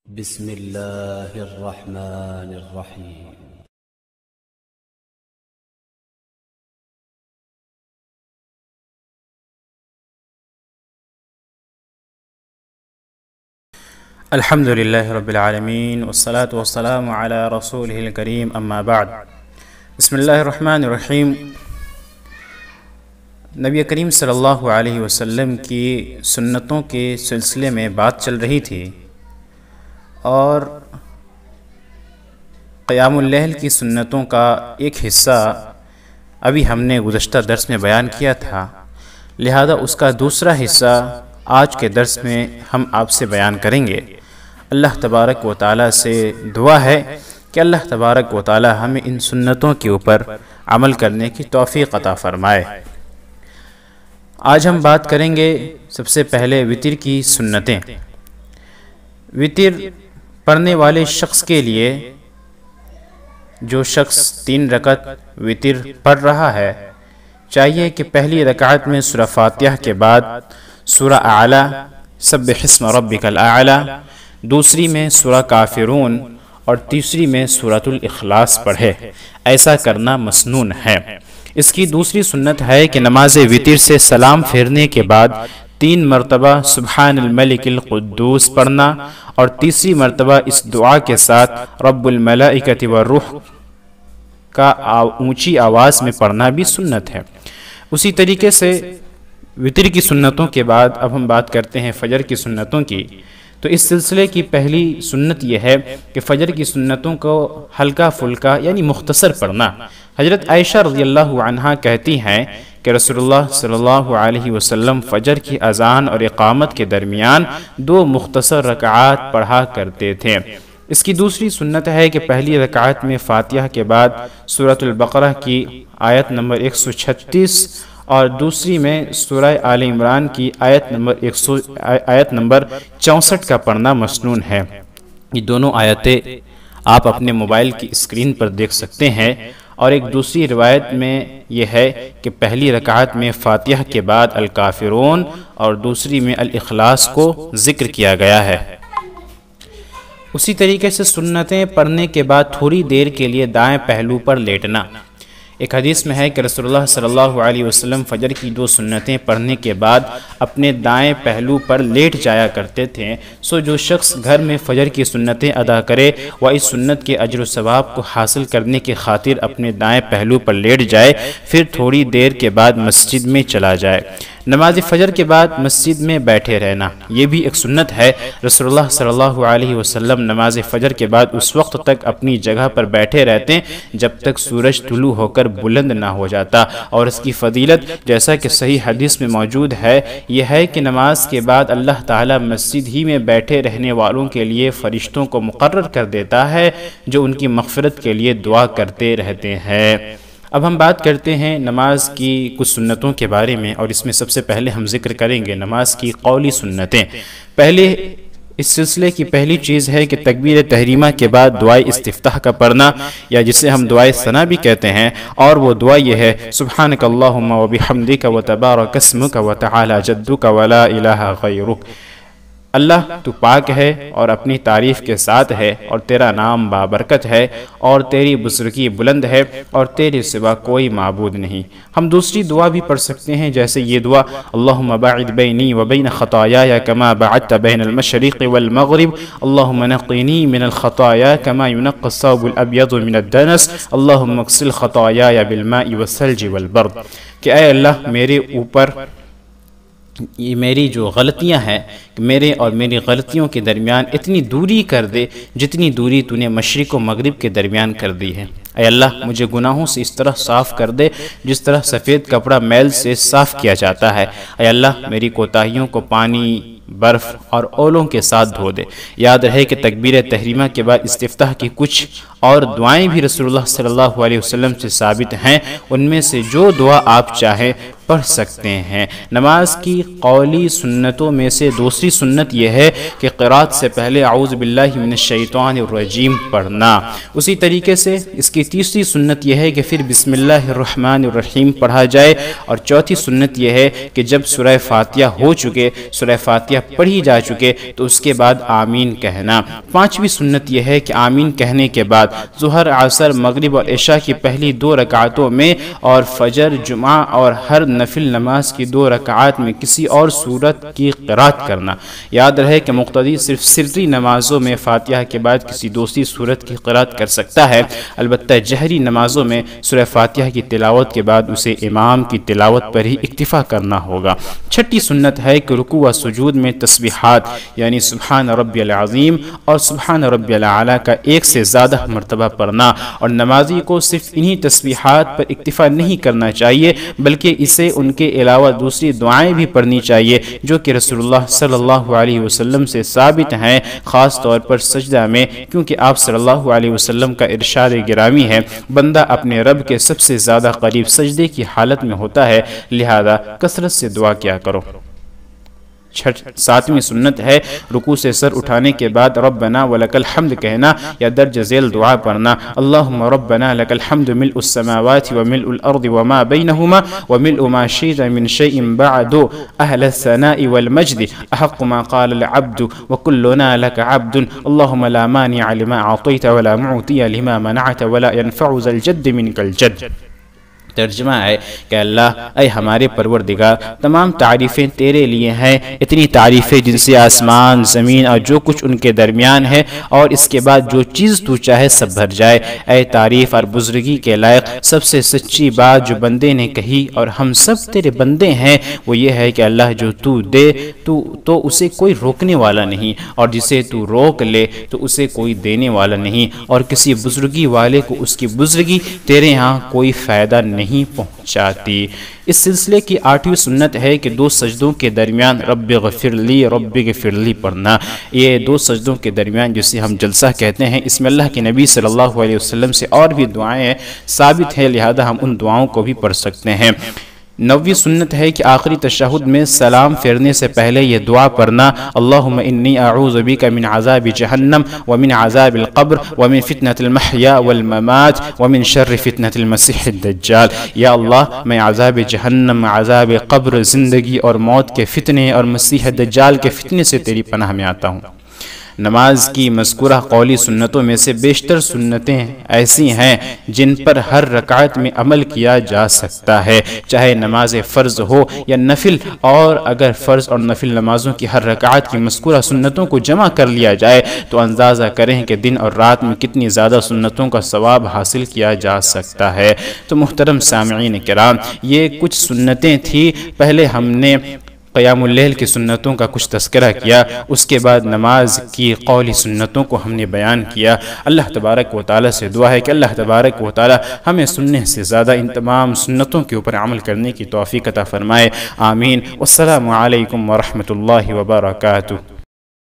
بسم الله الرحمن الرحيم. الحمد لله رب العالمين والصلاة والسلام على رسوله الكريم اما بعد. بسم اللہ الرحمن الرحیم. نبی کریم صلی اللہ علیہ وسلم کی سنتوں کے سلسلے میں بات چل رہی تھی اور قیام اللیل کی سنتوں کا ایک حصہ ابھی ہم نے گزشتہ درس میں بیان کیا تھا، لہذا اس کا دوسرا حصہ آج کے درس میں ہم آپ سے بیان کریں گے. اللہ تبارک و تعالیٰ سے دعا ہے کہ اللہ تبارک و تعالیٰ ہمیں ان سنتوں کے اوپر عمل کرنے کی توفیق عطا فرمائے. آج ہم بات کریں گے سب سے پہلے وتر کی سنتیں. وتر پڑھنے والے شخص کے لیے، جو شخص 3 رکعت وتر پڑھ رہا ہے، چاہیے کہ پہلی رکعت میں سورہ فاتحہ کے بعد سورہ اعلی سبح اسم ربک الاعلی، دوسری میں سورہ کافرون اور تیسری میں سورۃ الاخلاص پڑھے. ایسا کرنا مسنون ہے. اس کی دوسری سنت ہے کہ نماز وتر سے سلام پھیرنے کے بعد 3 مرتبہ سبحان الملک القدوس پڑھنا اور تیسری مرتبہ اس دعا کے ساتھ رب الملائکۃ والروح کا اونچی آواز میں پڑھنا بھی سنت ہے. اسی طریقے سے وتر کی سنتوں کے بعد اب ہم بات کرتے ہیں فجر کی سنتوں کی. تو اس سلسلے کی پہلی سنت یہ ہے کہ فجر کی سنتوں کو ہلکا پھلکا یعنی مختصر پڑھنا. حضرت عائشہ رضی اللہ عنہا کہتی ہیں کہ رسول اللہ صلی اللہ علیہ وسلم فجر کی اذان اور اقامت کے درمیان 2 مختصر رکعات پڑھا کرتے تھے. اس کی دوسری سنت ہے کہ پہلی رکعت میں فاتحہ کے بعد سورۃ البقرہ کی آیت نمبر 136 اور دوسری میں سورہ آل عمران کی آیت نمبر 64 کا پڑھنا مسنون ہے. یہ دونوں آیتیں آپ اپنے موبائل کی اسکرین پر دیکھ سکتے ہیں. اور ایک دوسری روایت میں یہ ہے کہ پہلی رکعت میں فاتحہ کے بعد الکافرون اور دوسری میں الاخلاص کو ذکر کیا گیا ہے. اسی طریقے سے سنتیں پڑھنے کے بعد تھوڑی دیر کے لیے دائیں پہلو پر لیٹنا. ایک حدیث میں ہے کہ رسول اللہ صلی اللہ علیہ وسلم فجر کی 2 سنتیں پڑھنے کے بعد اپنے دائیں پہلو پر لیٹ جایا کرتے تھے. سو جو شخص گھر میں فجر کی سنتیں ادا کرے وہ اس سنت کے اجر و ثواب کو حاصل کرنے کی خاطر اپنے دائیں پہلو پر لیٹ جائے، پھر تھوڑی دیر کے بعد مسجد میں چلا جائے. نماز فجر کے بعد مسجد میں بیٹھے رہنا یہ بھی ایک سنت ہے. رسول اللہ صلی اللہ علیہ وسلم نماز فجر کے بعد اس وقت تک اپنی جگہ پر بیٹھے رہتے جب تک سورج طلوع ہو کر بلند نہ ہو جاتا. اور اس کی فضیلت جیسا کہ صحیح حدیث میں موجود ہے یہ ہے کہ نماز کے بعد اللہ تعالی مسجد ہی میں بیٹھے رہنے والوں کے لیے فرشتوں کو مقرر کر دیتا ہے جو ان کی مغفرت کے لیے دعا کرتے رہتے ہیں. اب ہم بات کرتے ہیں نماز کی کچھ سنتوں کے بارے میں، اور اس میں سب سے پہلے ہم ذکر کریں گے نماز کی قولی سنتیں. پہلے اس سلسلے کی پہلی چیز ہے کہ تکبیر تحریمہ کے بعد دعائے استفتاح کا پڑھنا، یا جسے ہم دعائے ثنا بھی کہتے ہیں، اور وہ دعا یہ ہے سبحانک اللہم وبحمدک وتبارک اسمک وتعالی جدک ولا الہ غیرک. اللہ تو پاک ہے اور اپنی تعریف کے ساتھ ہے، اور تیرا نام بابرکت ہے اور تیری بزرگی بلند ہے اور تیرے سوا کوئی معبود نہیں. ہم دوسری دعا بھی پڑھ سکتے ہیں، جیسے یہ دعا اللہم باعد بینی وبین خطایایا کما بعدت بین المشرق والمغرب اللہم نقینی من الخطایا کما ینقی الثوب الابیض من الدنس اللہم اغسل خطایایا بالماء والثلج والبرد. کہ اے اللہ میرے اوپر یہ میری جو غلطیاں ہیں، میرے اور میری غلطیوں کے درمیان اتنی دوری کر دے جتنی دوری تو نے مشرق و مغرب کے درمیان کر دی ہے. اے اللہ مجھے گناہوں سے اس طرح صاف کر دے جس طرح سفید کپڑا میل سے صاف کیا جاتا ہے. اے اللہ میری کوتاہیوں کو پانی، برف اور اولوں کے ساتھ دھو دے. یاد رہے کہ تکبیر تحریمہ کے بعد استفتاح کی کچھ اور دعائیں بھی رسول اللہ صلی اللہ علیہ وسلم سے ثابت ہیں، ان میں سے جو دعا آپ چاہیں پڑھ سکتے ہیں۔ نماز کی قولی سنتوں میں سے دوسری سنت یہ ہے کہ قرات سے پہلے اعوذ باللہ من الشیطان الرجیم پڑھنا۔ اسی طریقے سے اس کی تیسری سنت یہ ہے کہ پھر بسم اللہ الرحمن الرحیم پڑھا جائے، اور چوتھی سنت یہ ہے کہ جب سورہ فاتحہ ہو چکے، سورہ فاتحہ پڑھی جا چکے، تو اس کے بعد آمین کہنا۔ پانچویں سنت یہ ہے کہ آمین کہنے کے بعد ظہر، عصر، مغرب اور عشاء کی پہلی 2 رکعتوں میں اور فجر، جمعہ اور ہر نفل نماز کی 2 رکعات میں کسی اور سورت کی قرات کرنا۔ یاد رہے کہ مقتدی صرف سری نمازوں میں فاتحہ کے بعد کسی دوسری سورت کی قرات کر سکتا ہے، البتہ جہری نمازوں میں سورہ فاتحہ کی تلاوت کے بعد اسے امام کی تلاوت پر ہی اکتفا کرنا ہوگا۔ چھٹی سنت ہے کہ رکوع و سجود میں تسبیحات یعنی سبحان ربی العظیم اور سبحان ربی الاعلی کا 1 سے زیادہ مرتبہ پڑھنا، اور نمازی کو صرف انہی تسبیحات پر اکتفا نہیں کرنا چاہیے بلکہ اسے ان کے علاوہ دوسری دعائیں بھی پڑھنی چاہیے جو کہ رسول اللہ صلی اللہ علیہ وسلم سے ثابت ہیں، خاص طور پر سجدہ میں، کیونکہ آپ صلی اللہ علیہ وسلم کا ارشاد گرامی ہے بندہ اپنے رب کے سب سے زیادہ قریب سجدے کی حالت میں ہوتا ہے، لہذا کثرت سے دعا کیا کرو۔ ساتویں سنت ہے رکوع سے سر اٹھانے کے بعد ربنا ولک الحمد کہنا یا درج ذیل دعا پڑھنا۔ اللہم ربنا لک الحمد ملء السماوات وملء الارض وما بینہما وملء ما شئت من شیء بعد اہل الثناء والمجد احق ما قال العبد وکلنا لک عبد اللہم لا مانع لما اعطیت ولا معطی لما منعت ولا ينفع ذا الجد منک الجد۔ ترجمہ ہے کہ اللہ اے ہمارے پروردگار، تمام تعریفیں تیرے لیے ہیں، اتنی تعریفیں جن سے آسمان، زمین اور جو کچھ ان کے درمیان ہے اور اس کے بعد جو چیز تو چاہے سب بھر جائے۔ اے تعریف اور بزرگی کے لائق سب سے سچی بات جو بندے نے کہی اور ہم سب تیرے بندے ہیں وہ یہ ہے کہ اللہ جو تو دے تو اسے کوئی روکنے والا نہیں، اور جسے تو روک لے تو اسے کوئی دینے والا نہیں، اور کسی بزرگی والے کو اس کی بزرگی تیرے ہاں کوئی فائدہ نہیں پہنچاتی۔ اس سلسلے کی 8ویں سنت ہے کہ 2 سجدوں کے درمیان رب غفر لی رب غفر لی پڑھنا۔ یہ 2 سجدوں کے درمیان جسے ہم جلسہ کہتے ہیں، اس میں اللہ کے نبی صلی اللہ علیہ وسلم سے اور بھی دعائیں ثابت ہیں، لہذا ہم ان دعاؤں کو بھی پڑھ سکتے ہیں۔ 9ویں سنت ہے کہ آخری تشہد میں سلام پھیرنے سے پہلے یہ دعا پڑھنا، اللہم انی اعوذ بک من عذاب جہنم ومن عذاب القبر ومن فتنة المحیا والممات ومن شر فتنة المسیح الدجال۔ یا اللہ میں عذاب جہنم، عذاب قبر، زندگی اور موت کے فتنے اور مسیح دجال کے فتنے سے تیری پناہ میں آتا ہوں۔ نماز کی مذکورہ قولی سنتوں میں سے بیشتر سنتیں ایسی ہیں جن پر ہر رکعت میں عمل کیا جا سکتا ہے، چاہے نماز فرض ہو یا نفل، اور اگر فرض اور نفل نمازوں کی ہر رکعت کی مذکورہ سنتوں کو جمع کر لیا جائے تو اندازہ کریں کہ دن اور رات میں کتنی زیادہ سنتوں کا ثواب حاصل کیا جا سکتا ہے۔ تو محترم سامعین کرام، یہ کچھ سنتیں تھیں۔ پہلے ہم نے قیام اللیل کی سنتوں کا کچھ تذکرہ کیا، اس کے بعد نماز کی قولی سنتوں کو ہم نے بیان کیا۔ اللہ تبارک و تعالیٰ سے دعا ہے کہ اللہ تبارک و تعالیٰ ہمیں سننے سے زیادہ ان تمام سنتوں کے اوپر عمل کرنے کی توفیق عطا فرمائے، آمین۔ والسلام علیکم ورحمۃ اللہ وبرکاتہ۔